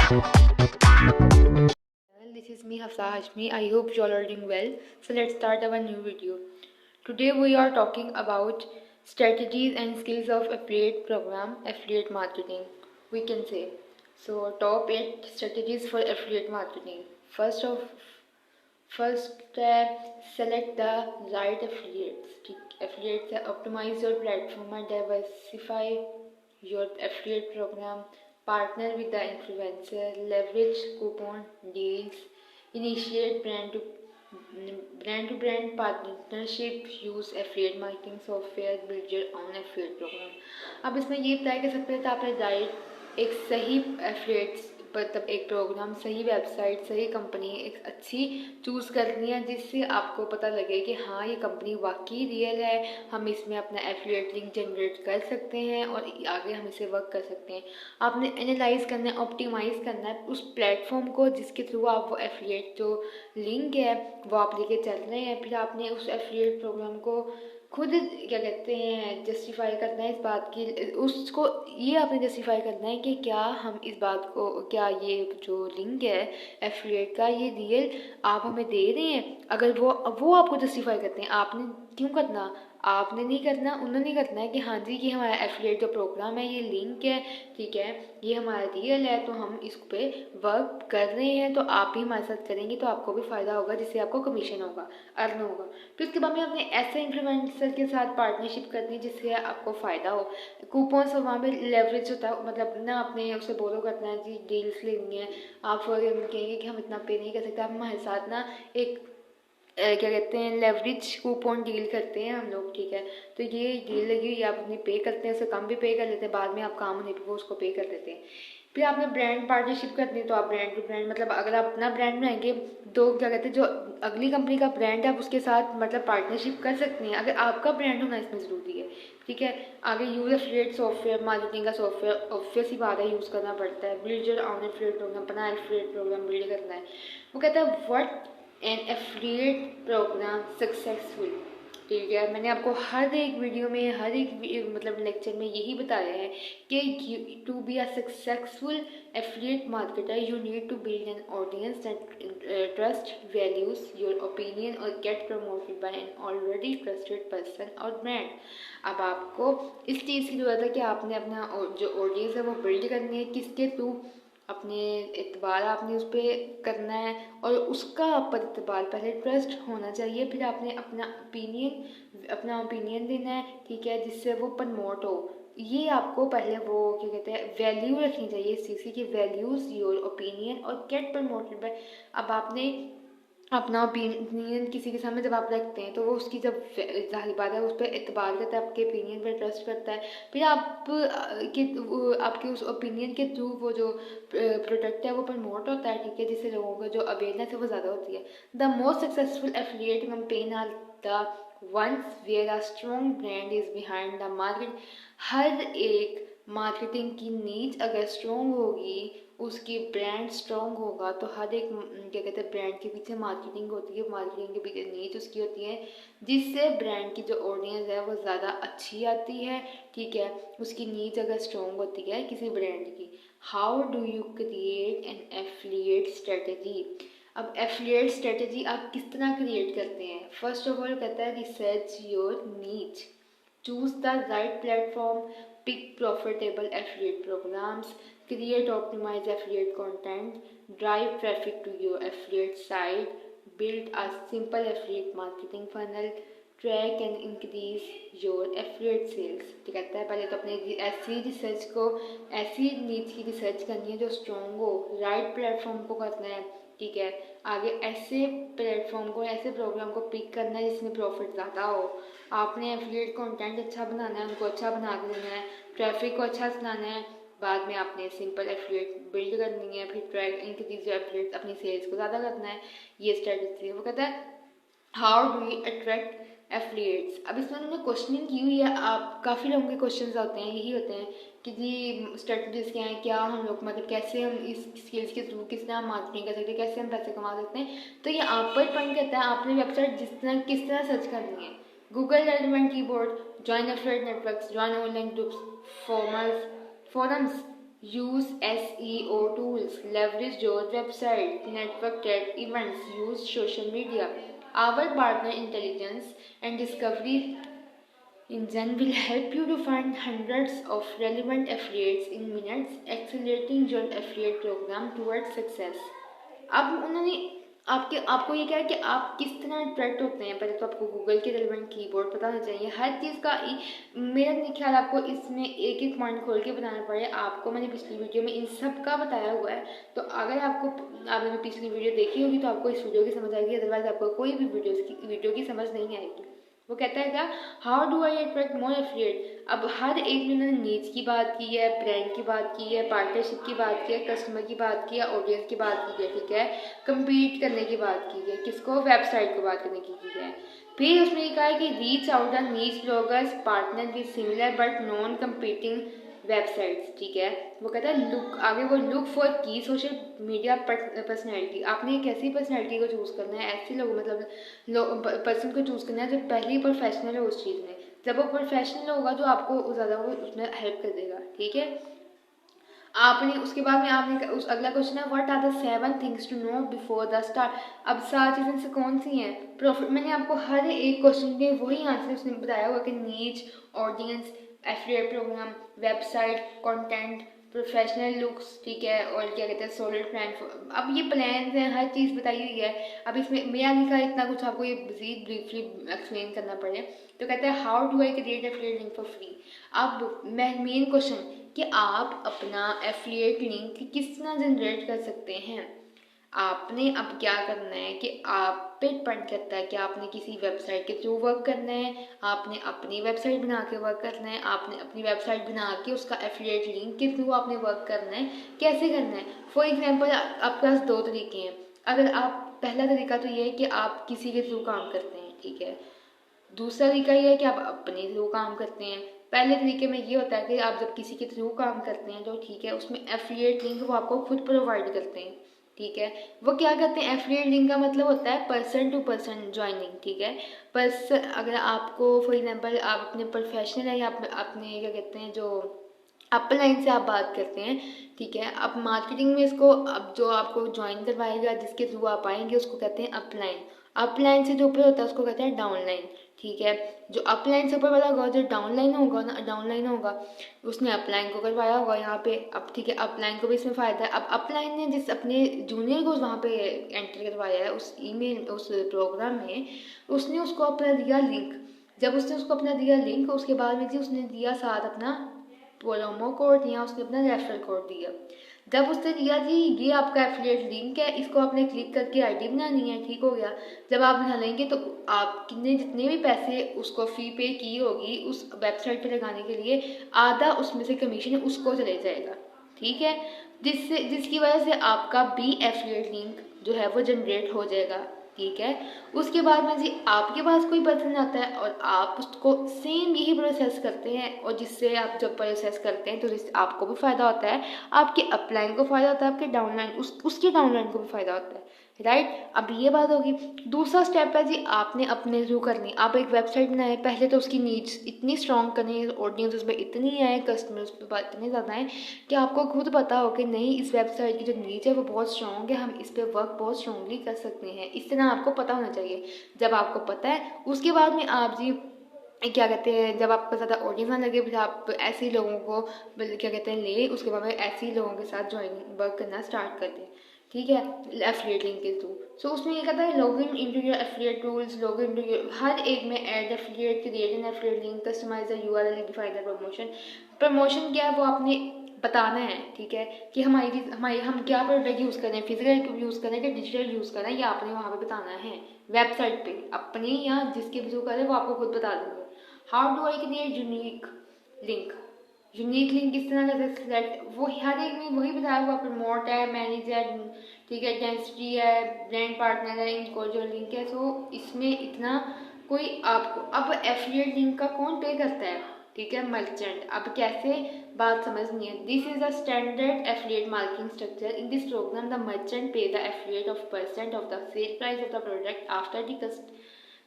This is me Hafsa Hashmi. I hope you all are doing well. So let's start our new video. Today we are talking about strategies and skills of affiliate program, affiliate marketing. We can say so. Top 8 strategies for affiliate marketing. First step, select the right affiliates. Affiliates optimize your platform and diversify your affiliate program. Partner with the influencer, leverage coupon deals, initiate brand partnership, use affiliate marketing software, build your own affiliate program. अब इसमें ये apply कर सकते हैं तो आपने direct एक सही एफिलिएट्स मतलब एक प्रोग्राम, सही वेबसाइट, सही कंपनी एक अच्छी चूज़ करनी है जिससे आपको पता लगे कि हाँ ये कंपनी वाकई रियल है, हम इसमें अपना एफिलिएट लिंक जनरेट कर सकते हैं और आगे हम इसे वर्क कर सकते हैं। आपने एनालाइज करना है, ऑप्टिमाइज़ करना है उस प्लेटफॉर्म को जिसके थ्रू आप वो एफिलिएट जो लिंक है वो आप लेके चल रहे हैं। फिर आपने उस एफिलिएट प्रोग्राम को खुद क्या कहते हैं जस्टिफाई करना है इस बात की, उसको ये आपने जस्टिफाई करना है कि क्या हम इस बात को, क्या ये जो लिंक है एफिलिएट का ये रियल आप हमें दे रहे हैं। अगर वो आपको जस्टिफाई करते हैं, आपने क्यों करना, आपने नहीं करना, उन्होंने नहीं करना है कि हाँ जी ये हमारा एफिलिएट जो प्रोग्राम है ये लिंक है, ठीक है, ये हमारा रियल है तो हम इस पे वर्क कर रहे हैं तो आप भी हमारे साथ करेंगे तो आपको भी फ़ायदा होगा जिससे आपको कमीशन होगा, अर्न होगा। फिर उसके बाद में आपने ऐसे इन्फ्लुएंसर के साथ पार्टनरशिप करनी है जिससे आपको फ़ायदा हो। कूपन्स वहाँ पे लेवरेज होता है, मतलब ना आपने उसे बोलो करना है जी डील्स लेनी है, आप कहेंगे कि हम इतना पे नहीं कर सकते, आप हमारे साथ ना एक क्या कहते हैं लेवरेज कूपन डील करते हैं हम लोग, ठीक है, तो ये डील लगी हुई आप अपनी पे करते हैं, उससे कम भी पे कर लेते हैं, बाद में आप काम होने पर वो उसको पे कर देते हैं। फिर आपने ब्रांड पार्टनरशिप करनी है तो आप ब्रांड टू ब्रांड, मतलब अगर आप अपना ब्रांड बनाएंगे तो क्या कहते हैं जो अगली कंपनी का ब्रांड है आप उसके साथ मतलब पार्टनरशिप कर सकते हैं, अगर आपका ब्रांड होना इसमें ज़रूरी है, ठीक है। आगे यूज एफिलिएट सॉफ्टवेयर, मार्केटिंग का सॉफ्टवेयर ऑब्वियस ही बात है यूज़ करना पड़ता है। Build your own affiliate program, अपना एफिलिएट प्रोग्राम बिल्ड करना है। वो कहता है what an affiliate program successful, ठीक है। मैंने आपको हर एक वीडियो में हर एक मतलब लेक्चर में यही बताया है कि to be a successful affiliate marketer you need to build an audience that trust values your opinion और get promoted by an already trusted person और ब्रांड। अब आपको इस चीज़ की ज़रूरत है कि आपने अपना जो ऑडियंस है वो बिल्ड करनी है, किसके थ्रू, अपने एतबार आपने उस पर करना है और उसका आप पर एतबार, पहले ट्रस्ट होना चाहिए, फिर आपने अपना ओपिनियन देना है, ठीक है, जिससे वो प्रमोट हो। ये आपको पहले वो क्या कहते हैं वैल्यू रखनी चाहिए इस चीज़ की कि वैल्यूज़ योर ओपिनियन और गेट प्रमोटेड बाय। अब आपने अपना ओपिनियन किसी के सामने जब आप रखते हैं तो वो उसकी जब जाहिर बात है उस पर एतबार करता है, आपके ओपिनियन पर ट्रस्ट करता है, फिर आपके उस ओपिनियन के थ्रू वो जो प्रोडक्ट है वो प्रमोट होता है, ठीक है, जिससे लोगों का जो अवेयरनेस है वो ज़्यादा होती है। The most successful affiliate campaign are the ones where a strong brand is behind the market. हर एक मार्केटिंग की नीड अगर स्ट्रॉन्ग होगी, उसकी ब्रांड स्ट्रॉन्ग होगा तो हर एक क्या कहते हैं ब्रांड के पीछे मार्केटिंग होती है, मार्केटिंग के पीछे नीड उसकी होती है जिससे ब्रांड की जो ऑडियंस है वो ज़्यादा अच्छी आती है, ठीक है, उसकी नीड अगर स्ट्रॉन्ग होती है किसी ब्रांड की। How do you create an affiliate strategy. अब एफिलिएट स्ट्रेटेजी आप किस तरह क्रिएट करते हैं। फर्स्ट ऑफ ऑल कहता है रिसर्च योर नीच, choose the right platform, pick profitable affiliate programs, create optimized affiliate content, drive traffic to your affiliate site, build a simple affiliate marketing funnel, track and increase your affiliate sales। तो कहता है पहले तो अपने ऐसी research को, ऐसी नीच की रिसर्च करनी है जो स्ट्रॉन्ग हो, राइट प्लेटफॉर्म को करना है, ठीक है, आगे ऐसे प्लेटफॉर्म को, ऐसे प्रोग्राम को पिक करना है जिसमें प्रॉफिट ज़्यादा हो। आपने एफिलिएट कंटेंट अच्छा बनाना है, उनको अच्छा बना के देना है, ट्रैफिक को अच्छा चलाना है, बाद में आपने सिंपल एफिलिएट बिल्ड करनी है, फिर ट्रैक इंक्रीज एफिलिएट अपनी सेल्स को ज़्यादा करना है। ये स्ट्रेटजी है। वो कहता है how do you attract affiliates. अब इसमें उन्होंने क्वेश्चनिंग की हुई है, आप काफ़ी लोगों के क्वेश्चन होते हैं यही होते हैं कि जी स्ट्रेटजीज क्या हैं, क्या हम लोग मतलब कैसे हम इस स्किल्स के थ्रू किस तरह मार्केटिंग कर सकते हैं, कैसे हम पैसे कमा सकते हैं। तो ये आप पर डिपेंड करता है आपने वेबसाइट किस तरह सर्च करनी है। Google relevant keyboard, join affiliate networks, join online groups, formers, forums, use SEO tools, leverage your website, network at events, use social media. Our partner intelligence and discovery engine will help you to find hundreds of relevant affiliates in minutes, accelerating your affiliate program towards success. अब उन्होंने आपको ये क्या है कि आप किस तरह अट्रैक्ट होते हैं, पहले तो आपको गूगल के रेलेवेंट कीवर्ड पता होना चाहिए हर चीज़ का। मेरा नहीं ख्याल आपको इसमें एक एक पॉइंट खोल के बताना पड़े, आपको मैंने पिछली वीडियो में इन सब का बताया हुआ है। तो अगर आपने पिछली वीडियो देखी होगी तो आपको इस वीडियो की समझ आएगी, अदरवाइज आपको कोई भी वीडियो की समझ नहीं आएगी। वो कहता है क्या, how do I attract more affiliate. अब हर एक में उन्होंने नीच की बात की है, ब्रांड की बात की है, पार्टनरशिप की बात की है, कस्टमर की बात की है, ऑडियंस की बात की है, ठीक है, कम्पीट करने की बात की है, किसको, वेबसाइट को बात करने की है। फिर उसमें ये कहा है कि रीच आउट द नीच bloggers partner with similar but non competing websites, ठीक है। वो कहता है लुक फॉर की सोशल मीडिया पर्सनैलिटी। आपने एक ऐसी पर्सनैलिटी को चूज़ करना है, ऐसे लोग मतलब पर्सन को चूज़ करना है जो पहले ही प्रोफेशनल हो उस चीज़ में। जब वो प्रोफेशनल होगा तो आपको ज़्यादा वो उसमें हेल्प कर देगा, ठीक है। आपने उसके बाद में आपने अगला क्वेश्चन है, what are the 7 things to know before the start. अब 7 चीज़ें से कौन सी हैं, प्रॉफिट। मैंने आपको हर एक क्वेश्चन के वही आंसर उसने बताया हुआ कि niche, audience, affiliate program, website, content, professional looks, ठीक है, और क्या कहते हैं सॉलिड प्लान। अब ये प्लान हैं, हर चीज़ बताई हुई है। अब इसमें मेरा लिखा इतना कुछ आपको ये ब्रीफली एक्सप्लेन करना पड़े। तो कहते हैं how do I create affiliate link for free. अब मेन क्वेश्चन कि आप अपना एफिलिएट लिंक किस तरह जनरेट कर सकते हैं। आपने अब क्या करना है कि आप पे डिपेंड करता है कि आपने किसी वेबसाइट के थ्रू वर्क करना है, आपने अपनी वेबसाइट बना के वर्क करना है, आपने अपनी वेबसाइट बना के उसका एफिलिएट लिंक के थ्रू आपने वर्क करना है, कैसे करना है। फॉर एग्जांपल आपके पास 2 तरीके हैं। अगर आप पहला तरीका तो ये है कि आप किसी के थ्रू काम करते हैं, ठीक है। दूसरा तरीका ये है कि आप अपने थ्रू काम करते हैं। पहले तरीके में ये होता है कि आप जब किसी के थ्रू काम करते हैं तो ठीक है, उसमें एफिलिएट लिंक वो आपको खुद प्रोवाइड करते हैं, ठीक है। वो क्या करते हैं, एफिलिएट लिंक का मतलब होता है पर्सन टू पर्सन ज्वाइनिंग, ठीक है। पर्सन अगर आपको फॉर एग्जांपल आप अपने प्रोफेशनल है या अपने क्या कहते हैं जो अपलाइन से आप बात करते हैं, ठीक है। अब मार्केटिंग में इसको अब जो आपको ज्वाइन करवाएगा जिसके थ्रू आप आएंगे उसको कहते हैं अपलाइन। अपलाइन से जो ऊपर होता है उसको कहते हैं डाउनलाइन, ठीक है। जो अपलाइन से ऊपर वाला होगा, जो डाउनलाइन होगा उसने अपलाइन को करवाया होगा यहाँ पे। अब ठीक है, अपलाइन को भी इसमें फ़ायदा है। अब अपलाइन ने जिस अपने जूनियर को वहाँ पे एंटर करवाया है उस ईमेल उस प्रोग्राम में, उसने उसको अपना दिया लिंक। जब उसने उसको अपना दिया लिंक, उसके बाद में जी उसने दिया साथ अपना प्रोमो कोड या उसने अपना रेफरल कोड दिया। जब उसने दिया जी ये आपका एफिलिएट लिंक है, इसको आपने क्लिक करके आईडी बनानी है, ठीक हो गया। जब आप बना लेंगे तो आपने जितने भी पैसे उसको फ़ी पे की होगी उस वेबसाइट पे लगाने के लिए, आधा उसमें से कमीशन उसको चले जाएगा, ठीक है। जिसकी वजह से आपका भी एफिलिएट लिंक जो है वो जनरेट हो जाएगा, ठीक है। उसके बाद में जी आपके पास कोई पर्सन आता है और आप उसको सेम यही प्रोसेस करते हैं, और जिससे आप जब प्रोसेस करते हैं तो जिससे आपको भी फ़ायदा होता है, आपके अपलाइन को फ़ायदा होता है, आपके डाउनलाइन उसके डाउनलाइन को भी फ़ायदा होता है, राइट। अब ये बात होगी। दूसरा स्टेप है जी आपने अपने थ्रू करनी। आप एक वेबसाइट बनाए, पहले तो उसकी नीड्स इतनी स्ट्रॉन्ग करनी, ऑडियंस उसमें इतनी है, कस्टमर उस पर इतने ज़्यादा हैं कि आपको खुद पता हो कि नहीं इस वेबसाइट की जो नीड्स है वो बहुत स्ट्रॉन्ग है, हम इस पर वर्क बहुत स्ट्रॉन्गली कर सकते हैं। इस तरह आपको पता होना चाहिए। जब आपको पता है उसके बाद में आप जी क्या कहते हैं, जब आपको ज़्यादा ऑडियंस ना लगे फिर आप ऐसे ही लोगों को क्या कहते हैं ले, उसके बाद में ऐसे ही लोगों के साथ ज्वाइन वर्क करना स्टार्ट कर दें, ठीक है, एफिलिएट लिंक के थ्रू। सो उसमें ये कहता है log in into your affiliate tools, log in to your हर एक में add affiliate, create an affiliate link, customize the URL, define the promotion. Promotion क्या है वो आपने बताना है, ठीक है, कि हमारी हम क्या प्रोडक्ट यूज़ करें, फिजिकल यूज़ करें कि डिजिटल यूज़ करें, ये आपने वहाँ पे बताना है वेबसाइट पे अपनी या जिसके थ्रू करें वो आपको खुद बता देंगे। How do I create unique link. Unique link किस तरह का सेलेक्ट, वो हर एक में वही बताया हुआ, प्रमोट है, मैनेज है, ठीक है, डेंसिटी है, ब्रांड पार्टनर है, इनको जो लिंक है। सो इसमें इतना कोई आपको अब एफिलिएट लिंक का कौन पे करता है, ठीक है, मर्चेंट। अब कैसे बात समझनी है, this is the standard affiliate marketing structure. In this program the merchant pay the affiliate of % of the sale price of the product after the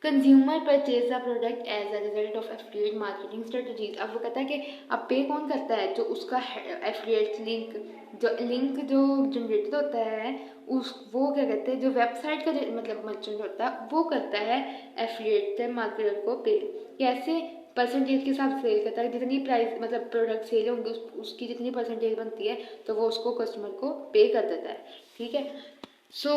consumer purchase the product as a result of affiliate marketing strategies. अब वो कहता है कि अब पे कौन करता है, जो उसका एफिलिएट लिंक जो जनरेटेड होता है उस वो क्या कहते हैं, जो वेबसाइट का मतलब मर्चेंट होता है वो करता है एफिलिएट मार्केटर को पे। कैसे? परसेंटेज के साथ सेल करता है, जितनी प्राइस मतलब प्रोडक्ट सेल होंगे उसकी जितनी परसेंटेज बनती है तो वो उसको कस्टमर को पे कर देता है। ठीक है, सो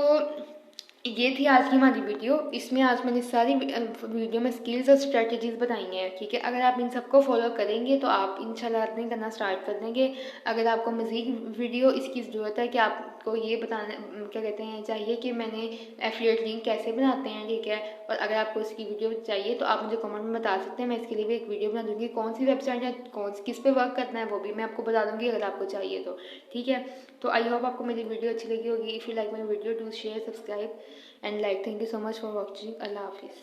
ये थी आज की हमारी वीडियो। इसमें आज मैंने सारी वीडियो में स्किल्स और स्ट्रेटजीज बताई हैं। ठीक है, अगर आप इन सबको फॉलो करेंगे तो आप इंशाल्लाह अर्निंग करना स्टार्ट कर देंगे। अगर आपको मज़ीद वीडियो इसकी ज़रूरत है कि आपको ये बताना क्या कहते हैं चाहिए कि मैंने एफिलिएट लिंक कैसे बनाते हैं, ठीक है, और अगर आपको इसकी वीडियो चाहिए तो आप मुझे कमेंट में बता सकते हैं। मैं इसके लिए भी एक वीडियो बना दूँगी, कौन सी वेबसाइट है, किस पे वर्क करना है वो भी मैं आपको बता दूँगी अगर आपको चाहिए तो। ठीक है, तो आई होप आपको मेरी वीडियो अच्छी लगी होगी। If you like my video do share subscribe and like. Thank you so much for watching. Allah Hafiz.